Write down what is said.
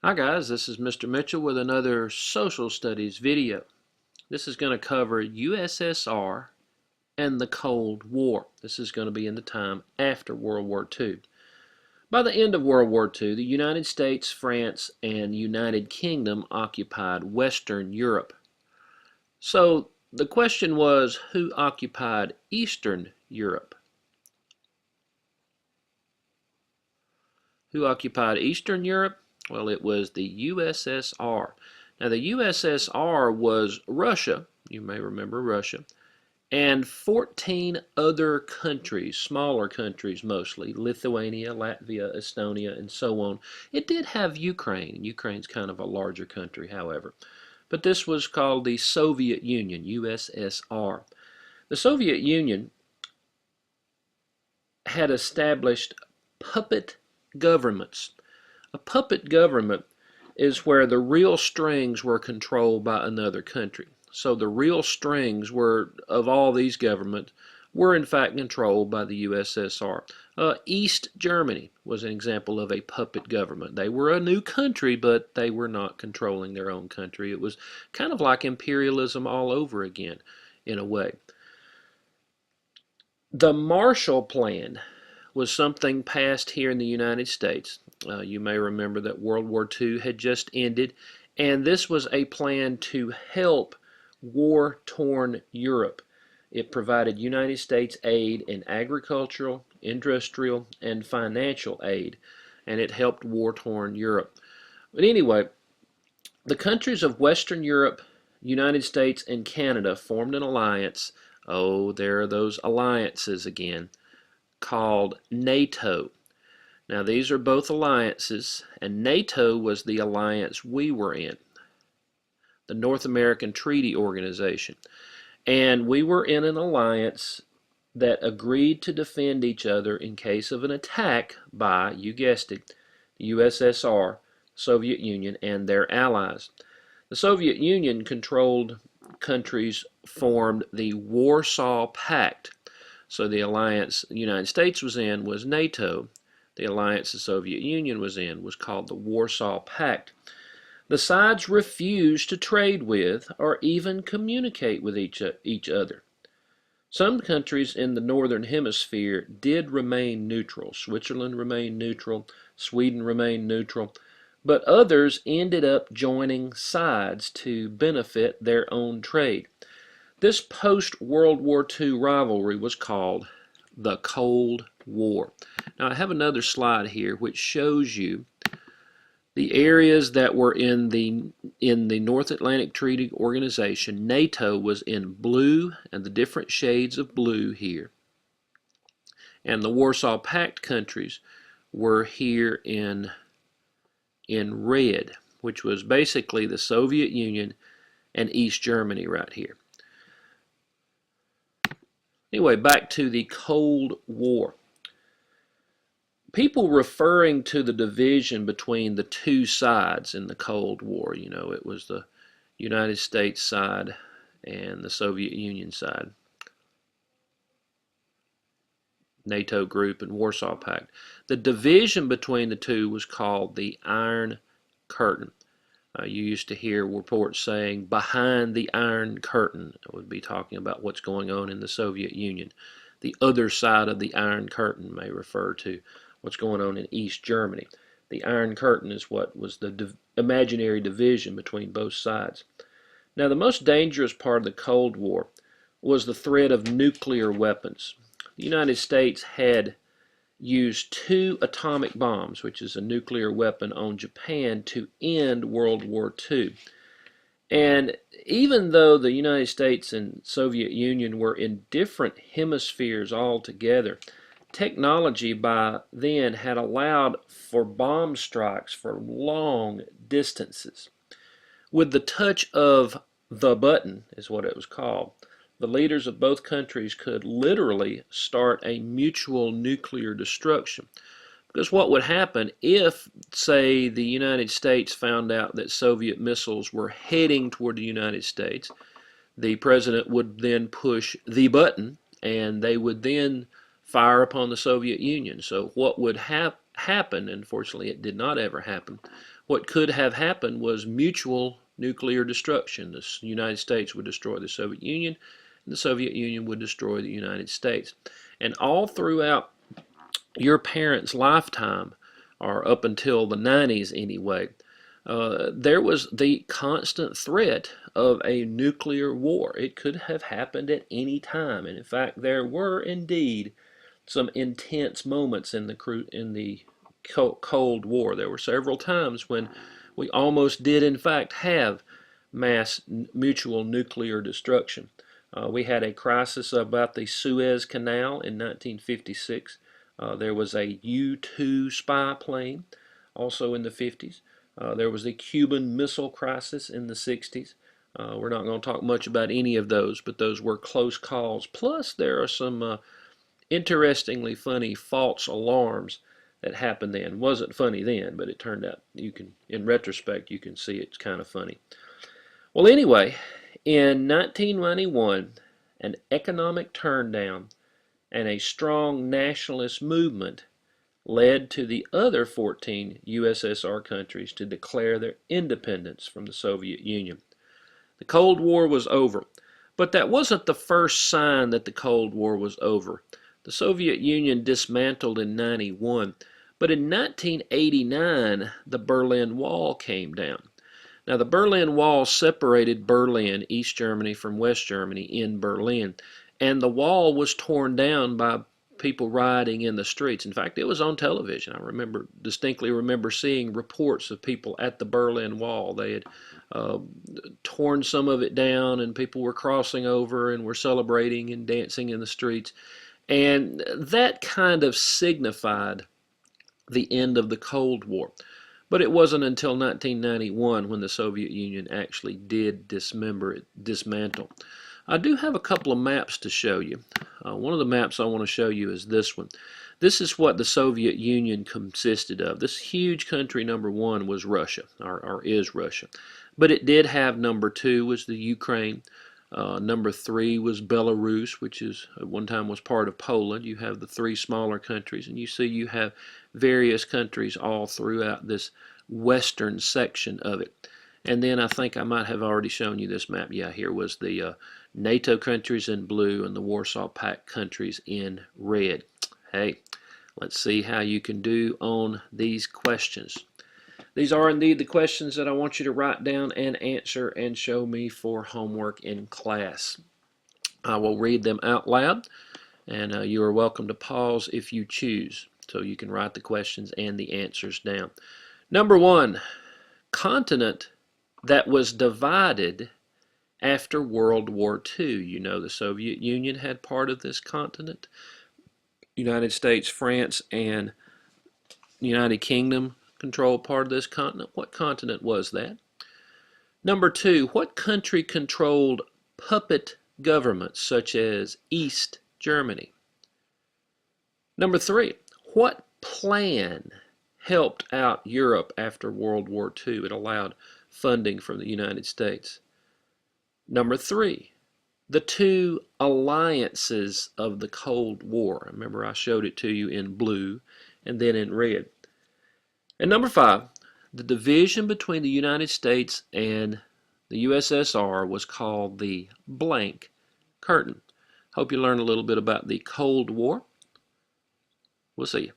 Hi guys, this is Mr. Mitchell with another social studies video. This is going to cover USSR and the Cold War. This is going to be in the time after World War II. By the end of World War II, the United States, France, and United Kingdom occupied Western Europe. So the question was, who occupied Eastern Europe? Who occupied Eastern Europe? Well, it was the USSR. Now, the USSR was Russia, you may remember Russia, and 14 other countries, smaller countries mostly, Lithuania, Latvia, Estonia, and so on. It did have Ukraine. Ukraine's kind of a larger country, however. But this was called the Soviet Union, USSR. The Soviet Union had established puppet governments. A puppet government is where the real strings were controlled by another country. So the real strings were of all these governments were in fact controlled by the USSR. East Germany was an example of a puppet government. They were a new country, but they were not controlling their own country. It was kind of like imperialism all over again, in a way. The Marshall Plan was something passed here in the United States. You may remember that World War II had just ended, and this was a plan to help war-torn Europe. It provided United States aid in agricultural, industrial, and financial aid, and it helped war-torn Europe. But anyway, the countries of Western Europe, United States, and Canada formed an alliance. Oh, there are those alliances again, called NATO. Now, these are both alliances, and NATO was the alliance we were in, the North American Treaty Organization. And we were in an alliance that agreed to defend each other in case of an attack by, you guessed it, the USSR, Soviet Union, and their allies. The Soviet Union controlled countries formed the Warsaw Pact. So the alliance the United States was in was NATO. The alliance the Soviet Union was in was called the Warsaw Pact. The sides refused to trade with or even communicate with each other. Some countries in the Northern Hemisphere did remain neutral. Switzerland remained neutral, Sweden remained neutral, but others ended up joining sides to benefit their own trade. This post-World War II rivalry was called the Cold War. Now I have another slide here which shows you the areas that were in the North Atlantic Treaty Organization. NATO was in blue, and the different shades of blue here. And the Warsaw Pact countries were here in red, which was basically the Soviet Union and East Germany right here. Anyway, back to the Cold War. People referring to the division between the two sides in the Cold War, you know, it was the United States side and the Soviet Union side, NATO group and Warsaw Pact. The division between the two was called the Iron Curtain. You used to hear reports saying behind the Iron Curtain. It would be talking about what's going on in the Soviet Union. The other side of the Iron Curtain may refer to what's going on in East Germany. The Iron Curtain is what was the imaginary division between both sides. Now, the most dangerous part of the Cold War was the threat of nuclear weapons. The United States had used 2 atomic bombs, which is a nuclear weapon, on Japan to end World War II. And even though the United States and Soviet Union were in different hemispheres altogether, technology by then had allowed for bomb strikes for long distances. With the touch of the button, is what it was called, the leaders of both countries could literally start a mutual nuclear destruction. Because what would happen if, say, the United States found out that Soviet missiles were heading toward the United States, the president would then push the button, and they would then fire upon the Soviet Union. So what would happen, unfortunately it did not ever happen, What could have happened was mutual nuclear destruction. The United States would destroy the Soviet Union, and the Soviet Union would destroy the United States. And all throughout your parents' lifetime, or up until the 90s anyway, there was the constant threat of a nuclear war. It could have happened at any time, and in fact, there were indeed some intense moments in the Cold War. There were several times when we almost did, in fact, have mass mutual nuclear destruction. We had a crisis about the Suez Canal in 1956. There was a U-2 spy plane also in the 50s. There was the Cuban Missile Crisis in the 60s. We're not going to talk much about any of those, but those were close calls. Plus, there are some interestingly funny false alarms that happened then. It wasn't funny then, but it turned out in retrospect, you can see it's kind of funny. Well, anyway, in 1991, an economic turndown and a strong nationalist movement led to the other 14 U.S.S.R. countries to declare their independence from the Soviet Union. The Cold War was over, but that wasn't the first sign that the Cold War was over. The Soviet Union dismantled in 91, but in 1989, the Berlin Wall came down. Now, the Berlin Wall separated Berlin, East Germany, from West Germany in Berlin, and the wall was torn down by people rioting in the streets. In fact, it was on television. I distinctly remember seeing reports of people at the Berlin Wall. They had torn some of it down, and people were crossing over and were celebrating and dancing in the streets. And that kind of signified the end of the Cold War. But it wasn't until 1991 when the Soviet Union actually did dismantle. I do have a couple of maps to show you. One of the maps I want to show you is this one. This is what the Soviet Union consisted of. This huge country, number one, was Russia, or is Russia. But it did have number two was the Ukraine. Number three was Belarus, which at one time was part of Poland. You have the three smaller countries, and you see you have various countries all throughout this western section of it. And then I think I might have already shown you this map. Yeah, here was the NATO countries in blue and the Warsaw Pact countries in red. Hey, let's see how you can do on these questions. These are indeed the questions that I want you to write down and answer and show me for homework in class. I will read them out loud, and you are welcome to pause if you choose, so you can write the questions and the answers down. Number one, continent that was divided after World War II. You know the Soviet Union had part of this continent. United States, France, and United Kingdom controlled part of this continent. What continent was that? Number two, what country controlled puppet governments such as East Germany? Number three, what plan helped out Europe after World War II? It allowed funding from the United States. Number three, the two alliances of the Cold War. Remember, I showed it to you in blue and then in red. And number five, the division between the United States and the U.S.S.R. was called the blank curtain. Hope you learned a little bit about the Cold War. We'll see you.